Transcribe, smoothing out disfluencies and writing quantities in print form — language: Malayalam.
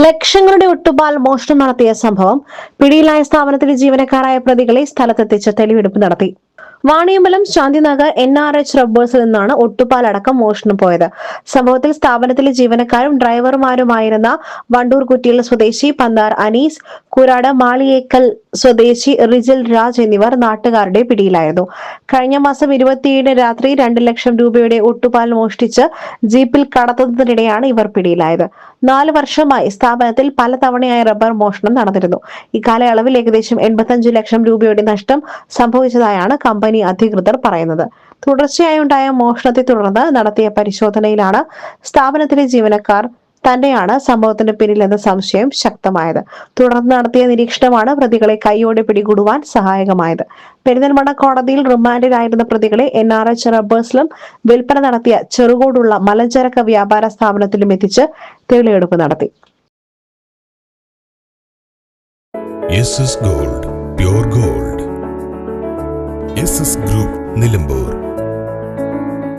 ലക്ഷങ്ങളുടെ ഒട്ടുപാൽ മോഷണം നടത്തിയ സംഭവം. പിടിയിലായ സ്ഥാപനത്തിലെ ജീവനക്കാരായ പ്രതികളെ സ്ഥലത്തെത്തിച്ച് തെളിവെടുപ്പ് നടത്തി. വാണിയമ്പലം ശാന്തിനഗർ NRH റബ്ബേഴ്സിൽ നിന്നാണ് ഒട്ടുപാലടക്കം മോഷണം പോയത്. സംഭവത്തിൽ സ്ഥാപനത്തിലെ ജീവനക്കാരും ഡ്രൈവർമാരുമായിരുന്ന വണ്ടൂർ കുറ്റിയിൽ സ്വദേശി പന്താർ അനീസ്, കൂരാട് മാളിയേക്കൽ സ്വദേശി റിജിൽ രാജ് എന്നിവർ നാട്ടുകാരുടെ പിടിയിലായിരുന്നു. കഴിഞ്ഞ മാസം 27 രാത്രി 2 ലക്ഷം രൂപയുടെ ഒട്ടുപാൽ മോഷ്ടിച്ച് ജീപ്പിൽ കടത്തുന്നതിനിടെയാണ് ഇവർ പിടിയിലായത്. 4 വർഷമായി സ്ഥാപനത്തിൽ പലതവണയായി റബ്ബർ മോഷണം നടന്നിരുന്നു. ഇക്കാലയളവിൽ ഏകദേശം 85 ലക്ഷം രൂപയുടെ നഷ്ടം സംഭവിച്ചതായാണ് കമ്പനി അധികൃതർ പറയുന്നത്. തുടർച്ചയായി ഉണ്ടായ മോഷണത്തെ തുടർന്ന് നടത്തിയ പരിശോധനയിലാണ് സ്ഥാപനത്തിലെ ജീവനക്കാർ തന്നെയാണ് സംഭവത്തിന് പിന്നിലെന്ന സംശയം ശക്തമായത്. തുടർന്ന് നടത്തിയ നിരീക്ഷണമാണ് പ്രതികളെ കൈയോടെ പിടികൂടുവാൻ സഹായകമായത്. പെരിന്തൽമണ്ണ കോടതിയിൽ റിമാൻഡിലായിരുന്ന പ്രതികളെ NRH റബ്ബേഴ്സിലും വിൽപ്പന നടത്തിയ ചെറുകോടുള്ള മലഞ്ചരക്ക് വ്യാപാര സ്ഥാപനത്തിലും എത്തിച്ച് തെളിവെടുപ്പ് നടത്തി. SS Gold, pure gold. SS Group, Nilambur.